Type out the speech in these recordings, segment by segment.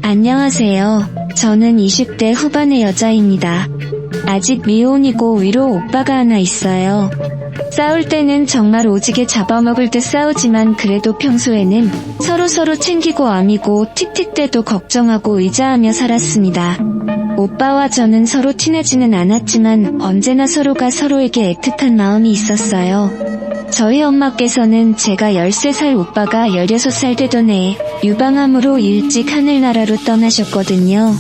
안녕하세요. 저는 20대 후반의 여자입니다. 아직 미혼이고 위로 오빠가 하나 있어요. 싸울 때는 정말 오지게 잡아먹을 듯 싸우지만 그래도 평소에는 서로 챙기고 아미고 틱틱 대도 걱정하고 의지하며 살았습니다. 오빠와 저는 서로 친하지는 않았지만 언제나 서로가 서로에게 애틋한 마음이 있었어요. 저희 엄마께서는 제가 13살 오빠가 16살 되던 해에 유방암으로 일찍 하늘나라로 떠나셨거든요.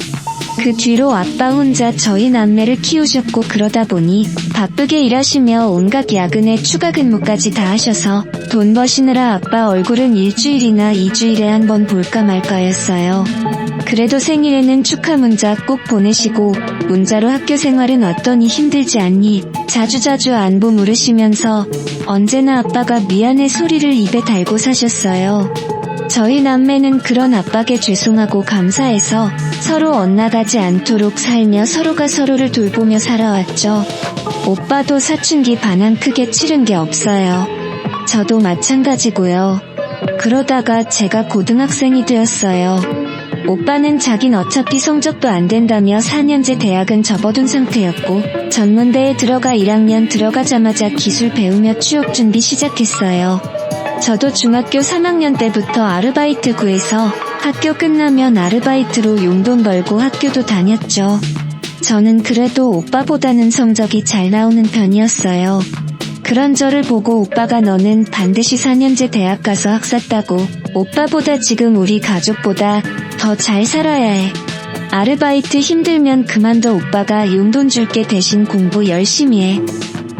그 뒤로 아빠 혼자 저희 남매를 키우셨고 그러다 보니 바쁘게 일하시며 온갖 야근에 추가 근무까지 다 하셔서 돈 버시느라 아빠 얼굴은 일주일이나 2주일에 한 번 볼까 말까였어요. 그래도 생일에는 축하 문자 꼭 보내시고 문자로 학교 생활은 어떠니 힘들지 않니 자주자주 안부 물으시면서 언제나 아빠가 미안해 소리를 입에 달고 사셨어요. 저희 남매는 그런 아빠께 죄송하고 감사해서 서로 엇나가지 않도록 살며 서로가 서로를 돌보며 살아왔죠. 오빠도 사춘기 반항 크게 치른 게 없어요. 저도 마찬가지고요. 그러다가 제가 고등학생이 되었어요. 오빠는 자긴 어차피 성적도 안 된다며 4년제 대학은 접어둔 상태였고 전문대에 들어가 1학년 들어가자마자 기술 배우며 취업 준비 시작했어요. 저도 중학교 3학년 때부터 아르바이트 구해서 학교 끝나면 아르바이트로 용돈 벌고 학교도 다녔죠. 저는 그래도 오빠보다는 성적이 잘 나오는 편이었어요. 그런 저를 보고 오빠가 너는 반드시 4년제 대학 가서 학사 따고 오빠보다 지금 우리 가족보다 더 잘 살아야 해. 아르바이트 힘들면 그만둬 오빠가 용돈 줄게 대신 공부 열심히 해.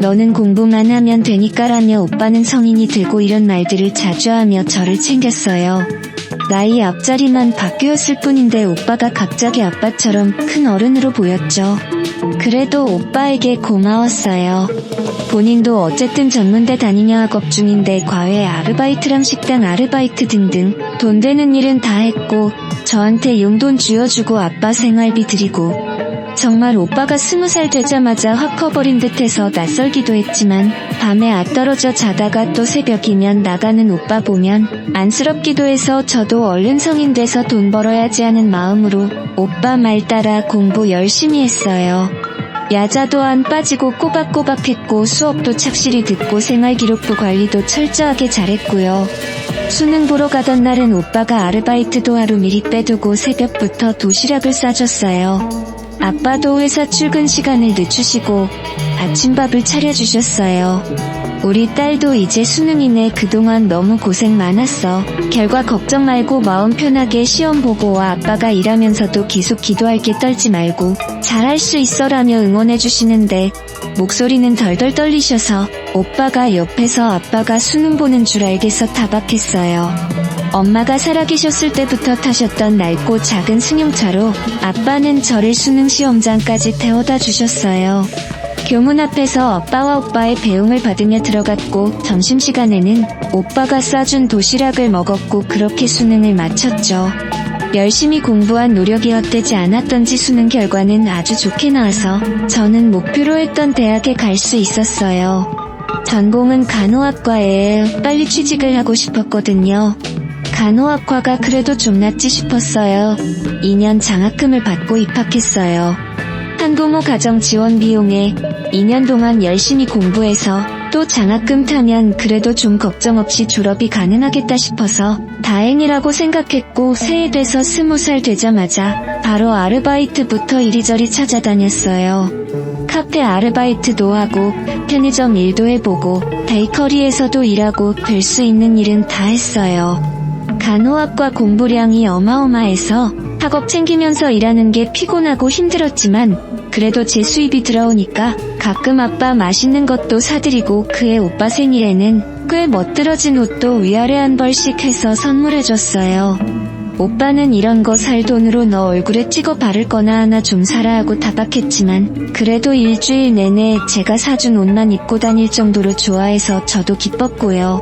너는 공부만 하면 되니까라며 오빠는 성인이 되고 이런 말들을 자주 하며 저를 챙겼어요. 나이 앞자리만 바뀌었을 뿐인데 오빠가 갑자기 아빠처럼 큰 어른으로 보였죠. 그래도 오빠에게 고마웠어요. 본인도 어쨌든 전문대 다니며 학업 중인데 과외 아르바이트랑 식당 아르바이트 등등 돈 되는 일은 다 했고 저한테 용돈 쥐어주고 아빠 생활비 드리고 정말 오빠가 20살 되자마자 확 커버린 듯해서 낯설기도 했지만 밤에 앗떨어져 자다가 또 새벽이면 나가는 오빠 보면 안쓰럽기도 해서 저도 얼른 성인 돼서 돈 벌어야지 하는 마음으로 오빠 말 따라 공부 열심히 했어요. 야자도 안 빠지고 꼬박꼬박 했고 수업도 착실히 듣고 생활기록부 관리도 철저하게 잘했고요. 수능 보러 가던 날은 오빠가 아르바이트도 하루 미리 빼두고 새벽부터 도시락을 싸줬어요. 아빠도 회사 출근 시간을 늦추시고 아침밥을 차려주셨어요. 우리 딸도 이제 수능이네 그동안 너무 고생 많았어. 결과 걱정 말고 마음 편하게 시험 보고 와 아빠가 일하면서도 계속 기도할게 떨지 말고 잘할 수 있어라며 응원해주시는데 목소리는 덜덜 떨리셔서 오빠가 옆에서 아빠가 수능 보는 줄 알겠어 타박했어요. 엄마가 살아계셨을 때부터 타셨던 낡고 작은 승용차로 아빠는 저를 수능 시험장까지 태워다 주셨어요. 교문 앞에서 아빠와 오빠의 배웅을 받으며 들어갔고 점심시간에는 오빠가 싸준 도시락을 먹었고 그렇게 수능을 마쳤죠. 열심히 공부한 노력이 헛되지 않았던지 수능 결과는 아주 좋게 나와서 저는 목표로 했던 대학에 갈 수 있었어요. 전공은 간호학과에 빨리 취직을 하고 싶었거든요. 간호학과가 그래도 좀 낫지 싶었어요. 2년 장학금을 받고 입학했어요. 한부모 가정 지원 비용에 2년 동안 열심히 공부해서 또 장학금 타면 그래도 좀 걱정 없이 졸업이 가능하겠다 싶어서 다행이라고 생각했고 새해 돼서 20살 되자마자 바로 아르바이트부터 이리저리 찾아다녔어요. 카페 아르바이트도 하고 편의점 일도 해보고 베이커리에서도 일하고 될 수 있는 일은 다 했어요. 간호학과 공부량이 어마어마해서 학업 챙기면서 일하는 게 피곤하고 힘들었지만 그래도 제 수입이 들어오니까 가끔 아빠 맛있는 것도 사드리고 그해 오빠 생일에는 꽤 멋들어진 옷도 위아래 한 벌씩 해서 선물해줬어요. 오빠는 이런 거 살 돈으로 너 얼굴에 찍어 바를 거나 하나 좀 사라 하고 타박했지만 그래도 일주일 내내 제가 사준 옷만 입고 다닐 정도로 좋아해서 저도 기뻤고요.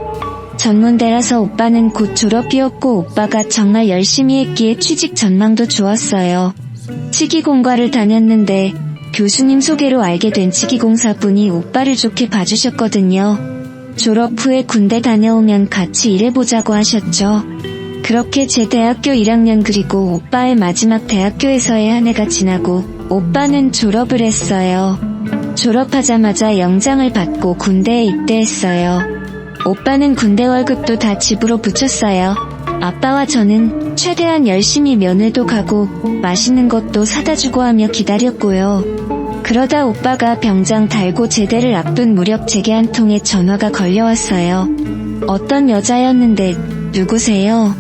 전문대라서 오빠는 곧 졸업이었고 오빠가 정말 열심히 했기에 취직 전망도 좋았어요. 치기공과를 다녔는데 교수님 소개로 알게 된 치기공사분이 오빠를 좋게 봐주셨거든요. 졸업 후에 군대 다녀오면 같이 일해보자고 하셨죠. 그렇게 제 대학교 1학년 그리고 오빠의 마지막 대학교에서의 한 해가 지나고 오빠는 졸업을 했어요. 졸업하자마자 영장을 받고 군대에 입대했어요. 오빠는 군대 월급도 다 집으로 붙였어요. 아빠와 저는 최대한 열심히 면회도 가고 맛있는 것도 사다 주고 하며 기다렸고요. 그러다 오빠가 병장 달고 제대를 앞둔 무렵 제게 한 통의 전화가 걸려왔어요. 어떤 여자였는데 누구세요?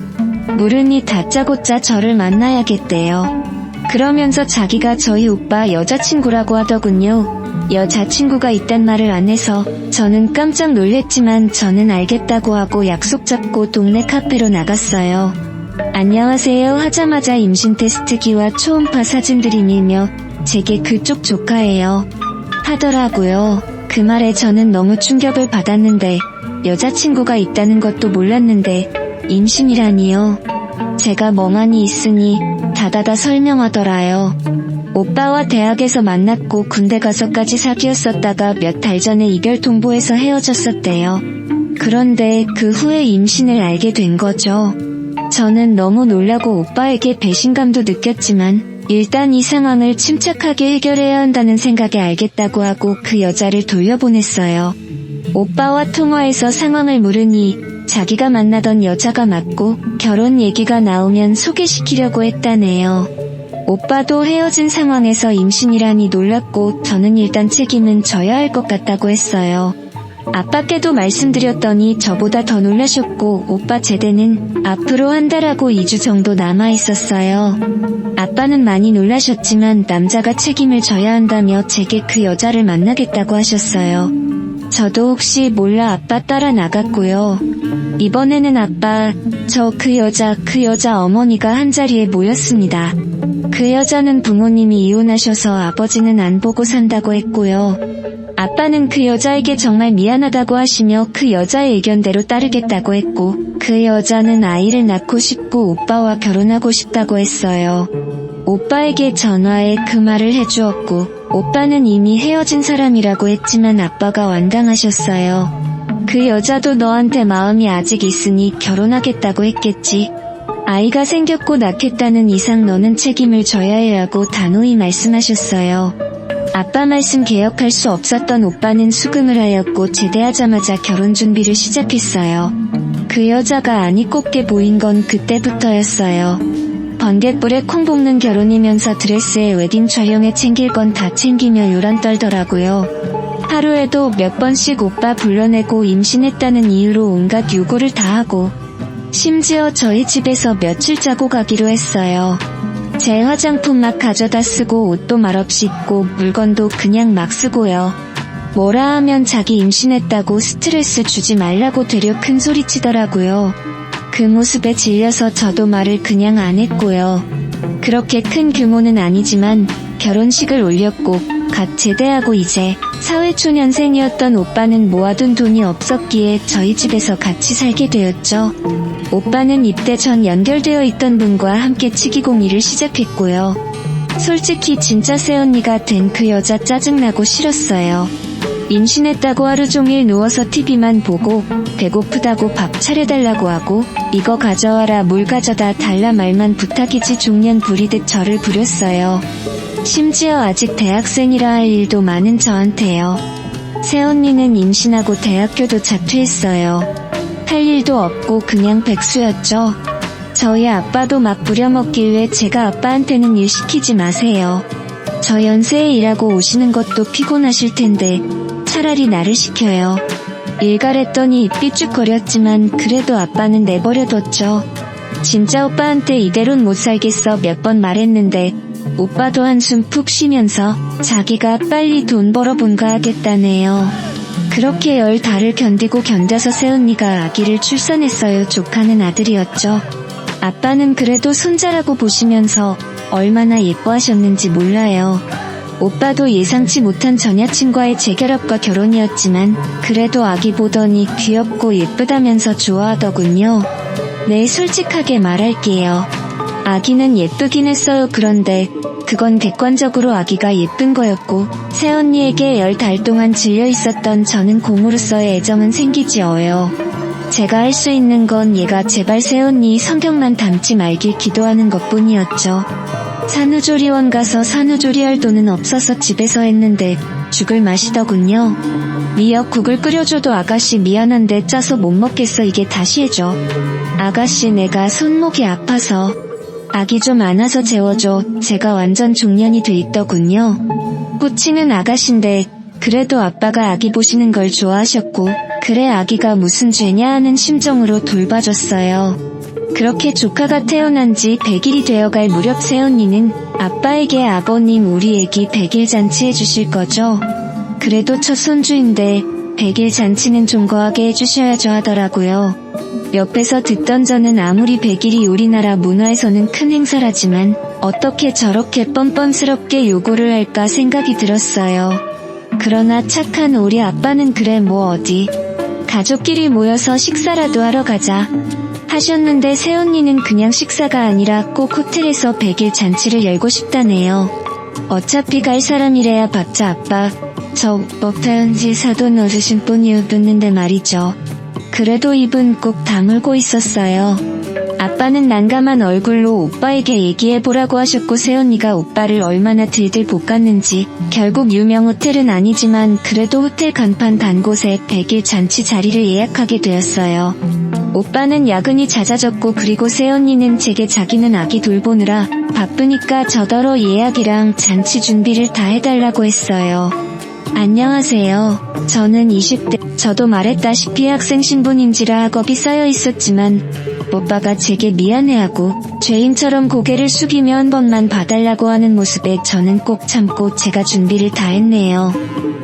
물으니 다짜고짜 저를 만나야겠대요. 그러면서 자기가 저희 오빠 여자친구라고 하더군요. 여자친구가 있단 말을 안 해서 저는 깜짝 놀랬지만 저는 알겠다고 하고 약속 잡고 동네 카페로 나갔어요. 안녕하세요 하자마자 임신 테스트기와 초음파 사진들이 밀며 제게 그쪽 조카예요 하더라고요. 그 말에 저는 너무 충격을 받았는데 여자친구가 있다는 것도 몰랐는데 임신이라니요. 제가 멍하니 있으니 다다다 설명하더라요. 오빠와 대학에서 만났고 군대 가서까지 사귀었었다가 몇 달 전에 이별 통보해서 헤어졌었대요. 그런데 그 후에 임신을 알게 된 거죠. 저는 너무 놀라고 오빠에게 배신감도 느꼈지만 일단 이 상황을 침착하게 해결해야 한다는 생각에 알겠다고 하고 그 여자를 돌려보냈어요. 오빠와 통화해서 상황을 물으니 자기가 만나던 여자가 맞고 결혼 얘기가 나오면 소개시키려고 했다네요. 오빠도 헤어진 상황에서 임신이라니 놀랐고 저는 일단 책임은 져야 할 것 같다고 했어요. 아빠께도 말씀드렸더니 저보다 더 놀라셨고 오빠 제대는 앞으로 한 달하고 2주 정도 남아있었어요. 아빠는 많이 놀라셨지만 남자가 책임을 져야 한다며 제게 그 여자를 만나겠다고 하셨어요. 저도 혹시 몰라 아빠 따라 나갔고요. 이번에는 아빠, 저 그 여자 어머니가 한자리에 모였습니다. 그 여자는 부모님이 이혼하셔서 아버지는 안 보고 산다고 했고요. 아빠는 그 여자에게 정말 미안하다고 하시며 그 여자의 의견대로 따르겠다고 했고 그 여자는 아이를 낳고 싶고 오빠와 결혼하고 싶다고 했어요. 오빠에게 전화해 그 말을 해주었고 오빠는 이미 헤어진 사람이라고 했지만 아빠가 완강하셨어요. 그 여자도 너한테 마음이 아직 있으니 결혼하겠다고 했겠지. 아이가 생겼고 낳겠다는 이상 너는 책임을 져야 해 라고 단호히 말씀하셨어요. 아빠 말씀 개혁할 수 없었던 오빠는 수긍을 하였고 제대하자마자 결혼 준비를 시작했어요. 그 여자가 안이 곱게 보인 건 그때부터였어요. 번갯불에 콩 볶는 결혼이면서 드레스에 웨딩 촬영에 챙길 건 다 챙기며 요란 떨더라고요. 하루에도 몇 번씩 오빠 불러내고 임신했다는 이유로 온갖 요구를 다 하고 심지어 저희 집에서 며칠 자고 가기로 했어요. 제 화장품 막 가져다 쓰고 옷도 말없이 입고 물건도 그냥 막 쓰고요. 뭐라 하면 자기 임신했다고 스트레스 주지 말라고 되려 큰 소리치더라고요. 그 모습에 질려서 저도 말을 그냥 안 했고요. 그렇게 큰 규모는 아니지만 결혼식을 올렸고 갓 제대하고 이제 사회초년생이었던 오빠는 모아둔 돈이 없었기에 저희 집에서 같이 살게 되었죠. 오빠는 입대 전 연결되어 있던 분과 함께 치기공의를 시작했고요. 솔직히 진짜 새언니가 된 그 여자 짜증나고 싫었어요. 임신했다고 하루 종일 누워서 TV만 보고 배고프다고 밥 차려달라고 하고 이거 가져와라 물 가져다 달라 말만 부탁이지 종년 부리듯 저를 부렸어요. 심지어 아직 대학생이라 할 일도 많은 저한테요. 새언니는 임신하고 대학교도 자퇴했어요. 할 일도 없고 그냥 백수였죠. 저희 아빠도 막 부려먹길래 제가 아빠한테는 일 시키지 마세요. 저 연세에 일하고 오시는 것도 피곤하실 텐데 차라리 나를 시켜요. 일갈했더니 삐죽거렸지만 그래도 아빠는 내버려뒀죠. 진짜 오빠한테 이대로는 못 살겠어 몇 번 말했는데 오빠도 한숨 푹 쉬면서 자기가 빨리 돈 벌어 본가 하겠다네요. 그렇게 10달을 견디고 견뎌서 새언니가 아기를 출산했어요. 조카는 아들이었죠. 아빠는 그래도 손자라고 보시면서 얼마나 예뻐하셨는지 몰라요. 오빠도 예상치 못한 전 여친과의 재결합과 결혼이었지만 그래도 아기 보더니 귀엽고 예쁘다면서 좋아하더군요. 네, 솔직하게 말할게요. 아기는 예쁘긴 했어요. 그런데 그건 객관적으로 아기가 예쁜 거였고 새언니에게 10달 동안 질려 있었던 저는 공으로서의 애정은 생기지어요. 제가 할 수 있는 건 얘가 제발 새언니 성격만 닮지 말길 기도하는 것뿐이었죠. 산후조리원 가서 산후조리할 돈은 없어서 집에서 했는데 죽을 마시더군요. 미역국을 끓여줘도 아가씨 미안한데 짜서 못 먹겠어 이게 다시 해줘. 아가씨 내가 손목이 아파서 아기 좀 안아서 재워줘. 제가 완전 종년이 돼 있더군요. 호칭은 아가씨인데 그래도 아빠가 아기 보시는 걸 좋아하셨고 그래 아기가 무슨 죄냐 하는 심정으로 돌봐줬어요. 그렇게 조카가 태어난 지 100일이 되어갈 무렵 새언니는 아빠에게 아버님 우리 애기 100일 잔치 해주실 거죠? 그래도 첫 손주인데 100일 잔치는 좀 거하게 해주셔야죠 하더라고요. 옆에서 듣던 저는 아무리 100일이 우리나라 문화에서는 큰 행사라지만 어떻게 저렇게 뻔뻔스럽게 요구를 할까 생각이 들었어요. 그러나 착한 우리 아빠는 그래 뭐 어디 가족끼리 모여서 식사라도 하러 가자 하셨는데 새언니는 그냥 식사가 아니라 꼭 호텔에서 100일 잔치를 열고 싶다네요. 어차피 갈 사람이래야 봤자 아빠 저 법태은지 사돈 어르신 분이었는데 말이죠. 그래도 입은 꼭 다물고 있었어요. 아빠는 난감한 얼굴로 오빠에게 얘기해보라고 하셨고 새언니가 오빠를 얼마나 들들 볶았는지 결국 유명 호텔은 아니지만 그래도 호텔 간판 단 곳에 100일 잔치 자리를 예약하게 되었어요. 오빠는 야근이 잦아졌고 그리고 새언니는 제게 자기는 아기 돌보느라 바쁘니까 저더러 예약이랑 잔치 준비를 다 해달라고 했어요. 안녕하세요. 저는 20대. 저도 말했다시피 학생 신분인지라 학업이 쌓여 있었지만 오빠가 제게 미안해하고 죄인처럼 고개를 숙이며 한 번만 봐달라고 하는 모습에 저는 꼭 참고 제가 준비를 다 했네요.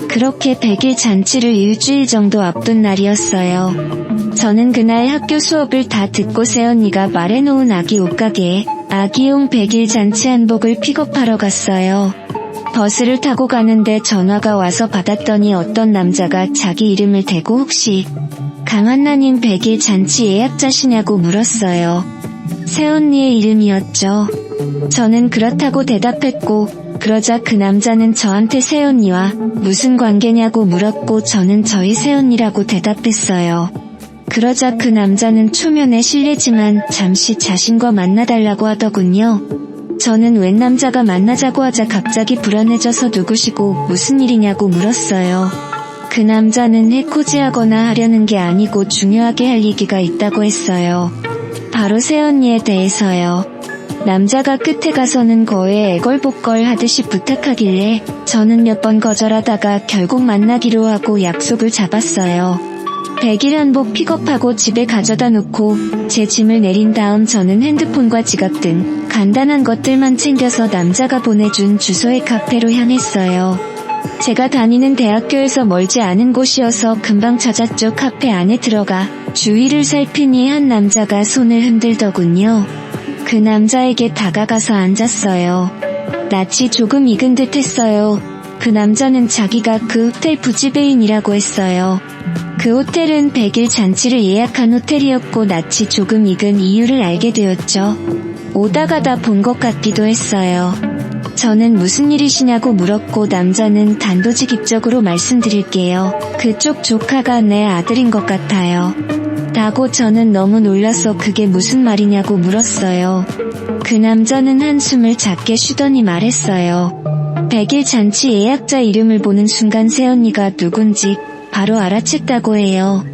그렇게 100일 잔치를 일주일 정도 앞둔 날이었어요. 저는 그날 학교 수업을 다 듣고 새언니가 말해놓은 아기 옷가게에 아기용 100일 잔치 한복을 픽업하러 갔어요. 버스를 타고 가는데 전화가 와서 받았더니 어떤 남자가 자기 이름을 대고 혹시 강한나님 100일 잔치 예약자시냐고 물었어요. 새언니의 이름이었죠. 저는 그렇다고 대답했고 그러자 그 남자는 저한테 새언니와 무슨 관계냐고 물었고 저는 저희 새언니라고 대답했어요. 그러자 그 남자는 초면에 실례지만 잠시 자신과 만나달라고 하더군요. 저는 웬 남자가 만나자고 하자 갑자기 불안해져서 누구시고 무슨 일이냐고 물었어요. 그 남자는 해코지하거나 하려는 게 아니고 중요하게 할 얘기가 있다고 했어요. 바로 새언니에 대해서요. 남자가 끝에 가서는 거에 애걸복걸 하듯이 부탁하길래 저는 몇 번 거절하다가 결국 만나기로 하고 약속을 잡았어요. 100일 한복 픽업하고 집에 가져다 놓고 제 짐을 내린 다음 저는 핸드폰과 지갑 등 간단한 것들만 챙겨서 남자가 보내준 주소의 카페로 향했어요. 제가 다니는 대학교에서 멀지 않은 곳이어서 금방 찾았죠. 카페 안에 들어가 주위를 살피니 한 남자가 손을 흔들더군요. 그 남자에게 다가가서 앉았어요. 낯이 조금 익은 듯 했어요. 그 남자는 자기가 그 호텔 부지배인이라고 했어요. 그 호텔은 100일 잔치를 예약한 호텔이었고 낯이 조금 익은 이유를 알게 되었죠. 오다 가다 본 것 같기도 했어요. 저는 무슨 일이시냐고 물었고 남자는 단도직입적으로 말씀드릴게요. 그쪽 조카가 내 아들인 것 같아요. 라고 저는 너무 놀라서 그게 무슨 말이냐고 물었어요. 그 남자는 한숨을 작게 쉬더니 말했어요. 100일 잔치 예약자 이름을 보는 순간 새언니가 누군지 바로 알아챘다고 해요.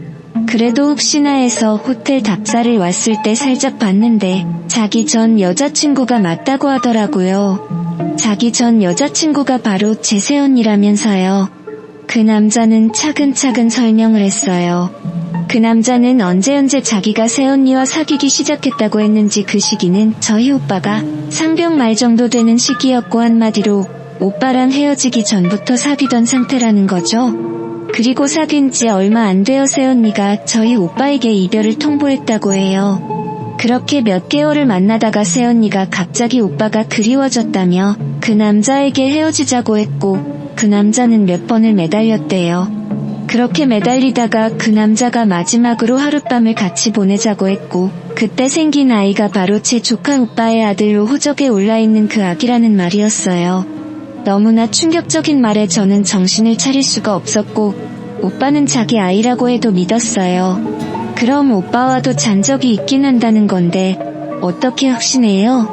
그래도 혹시나 해서 호텔 답사를 왔을 때 살짝 봤는데 자기 전 여자친구가 맞다고 하더라고요. 자기 전 여자친구가 바로 제 새언니라면서요. 그 남자는 차근차근 설명을 했어요. 그 남자는 언제 자기가 새언니와 사귀기 시작했다고 했는지 그 시기는 저희 오빠가 상병 말 정도 되는 시기였고 한마디로 오빠랑 헤어지기 전부터 사귀던 상태라는 거죠. 그리고 사귄 지 얼마 안 되어 새언니가 저희 오빠에게 이별을 통보했다고 해요. 그렇게 몇 개월을 만나다가 새언니가 갑자기 오빠가 그리워졌다며 그 남자에게 헤어지자고 했고 그 남자는 몇 번을 매달렸대요. 그렇게 매달리다가 그 남자가 마지막으로 하룻밤을 같이 보내자고 했고 그때 생긴 아이가 바로 제 조카 오빠의 아들로 호적에 올라있는 그 아기라는 말이었어요. 너무나 충격적인 말에 저는 정신을 차릴 수가 없었고 오빠는 자기 아이라고 해도 믿었어요. 그럼 오빠와도 잔 적이 있긴 한다는 건데 어떻게 확신해요?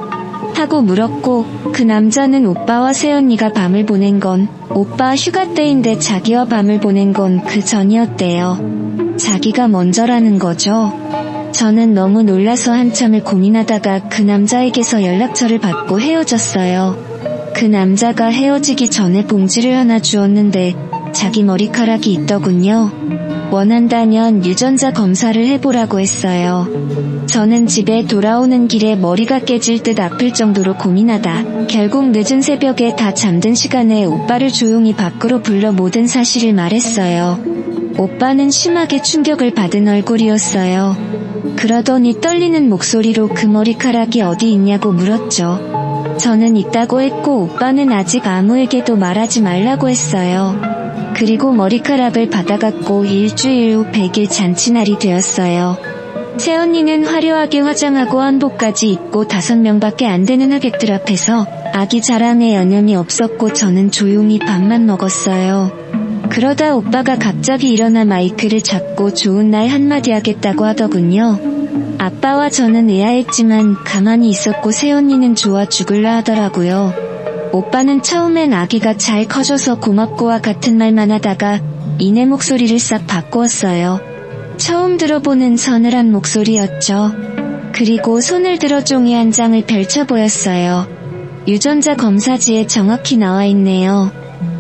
하고 물었고 그 남자는 오빠와 새언니가 밤을 보낸 건 오빠 휴가 때인데 자기와 밤을 보낸 건 그 전이었대요. 자기가 먼저라는 거죠. 저는 너무 놀라서 한참을 고민하다가 그 남자에게서 연락처를 받고 헤어졌어요. 그 남자가 헤어지기 전에 봉지를 하나 주었는데 자기 머리카락이 있더군요. 원한다면 유전자 검사를 해보라고 했어요. 저는 집에 돌아오는 길에 머리가 깨질 듯 아플 정도로 고민하다 결국 늦은 새벽에 다 잠든 시간에 오빠를 조용히 밖으로 불러 모든 사실을 말했어요. 오빠는 심하게 충격을 받은 얼굴이었어요. 그러더니 떨리는 목소리로 그 머리카락이 어디 있냐고 물었죠. 저는 있다고 했고 오빠는 아직 아무에게도 말하지 말라고 했어요. 그리고 머리카락을 받아갔고 일주일 후 100일 잔치날이 되었어요. 새언니는 화려하게 화장하고 한복까지 입고 5명밖에 안 되는 하객들 앞에서 아기 자랑에 여념이 없었고 저는 조용히 밥만 먹었어요. 그러다 오빠가 갑자기 일어나 마이크를 잡고 좋은 날 한마디 하겠다고 하더군요. 아빠와 저는 의아했지만 가만히 있었고 새언니는 좋아 죽을라 하더라고요. 오빠는 처음엔 아기가 잘 커져서 고맙고와 같은 말만 하다가 이내 목소리를 싹 바꾸었어요. 처음 들어보는 서늘한 목소리였죠. 그리고 손을 들어 종이 한 장을 펼쳐 보였어요. 유전자 검사지에 정확히 나와 있네요.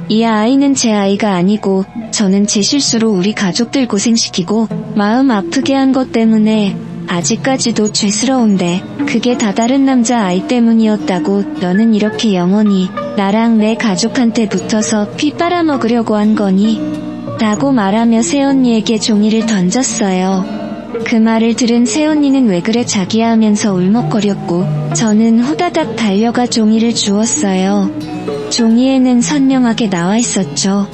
이 아이는 제 아이가 아니고 저는 제 실수로 우리 가족들 고생시키고 마음 아프게 한 것 때문에 아직까지도 죄스러운데 그게 다 다른 남자 아이 때문이었다고 너는 이렇게 영원히 나랑 내 가족한테 붙어서 피 빨아먹으려고 한 거니? 라고 말하며 새언니에게 종이를 던졌어요. 그 말을 들은 새언니는 왜 그래 자기야 하면서 울먹거렸고 저는 후다닥 달려가 종이를 주었어요. 종이에는 선명하게 나와 있었죠.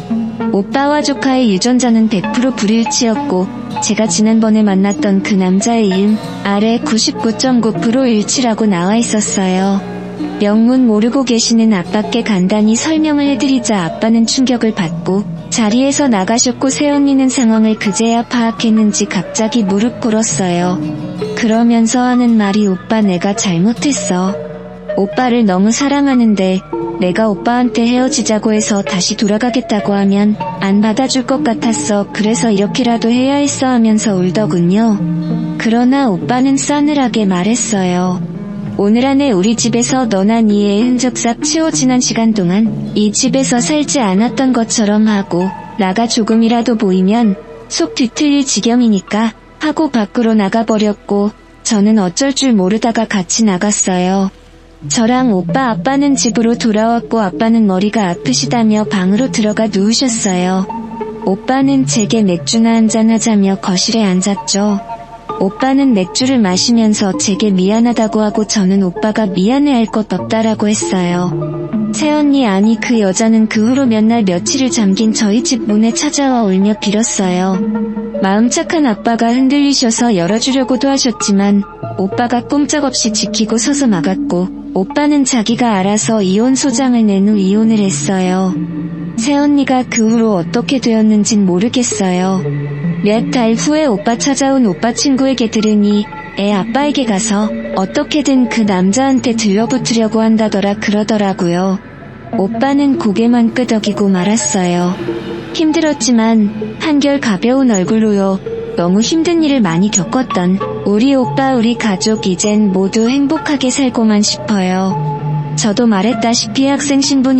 오빠와 조카의 유전자는 100% 불일치였고 제가 지난번에 만났던 그 남자의 이름 아래 99.9% 일치라고 나와 있었어요. 명문 모르고 계시는 아빠께 간단히 설명을 해드리자 아빠는 충격을 받고 자리에서 나가셨고 새언니는 상황을 그제야 파악했는지 갑자기 무릎 꿇었어요. 그러면서 하는 말이 오빠 내가 잘못했어. 오빠를 너무 사랑하는데 내가 오빠한테 헤어지자고 해서 다시 돌아가겠다고 하면 안 받아줄 것 같았어. 그래서 이렇게라도 해야 했어 하면서 울더군요. 그러나 오빠는 싸늘하게 말했어요. 오늘 안에 우리 집에서 너나 니의 흔적 싹 치워 지난 시간 동안 이 집에서 살지 않았던 것처럼 하고 나가 조금이라도 보이면 속 뒤틀릴 지경이니까 하고 밖으로 나가버렸고 저는 어쩔 줄 모르다가 같이 나갔어요. 저랑 오빠 아빠는 집으로 돌아왔고 아빠는 머리가 아프시다며 방으로 들어가 누우셨어요. 오빠는 제게 맥주나 한잔 하자며 거실에 앉았죠. 오빠는 맥주를 마시면서 제게 미안하다고 하고 저는 오빠가 미안해할 것 없다라고 했어요. 새언니 아니 그 여자는 그 후로 몇 날 며칠을 잠긴 저희 집 문에 찾아와 울며 빌었어요. 마음 착한 아빠가 흔들리셔서 열어주려고도 하셨지만 오빠가 꼼짝없이 지키고 서서 막았고 오빠는 자기가 알아서 이혼 소장을 낸 후 이혼을 했어요. 새언니가 그 후로 어떻게 되었는진 모르겠어요. 몇 달 후에 오빠 찾아온 오빠 친구에게 들으니 애 아빠에게 가서 어떻게든 그 남자한테 들러붙으려고 한다더라 그러더라고요. 오빠는 고개만 끄덕이고 말았어요. 힘들었지만 한결 가벼운 얼굴로요. 너무 힘든 일을 많이 겪었던 우리 오빠 우리 가족 이젠 모두 행복하게 살고만 싶어요. 저도 말했다시피 학생 신분이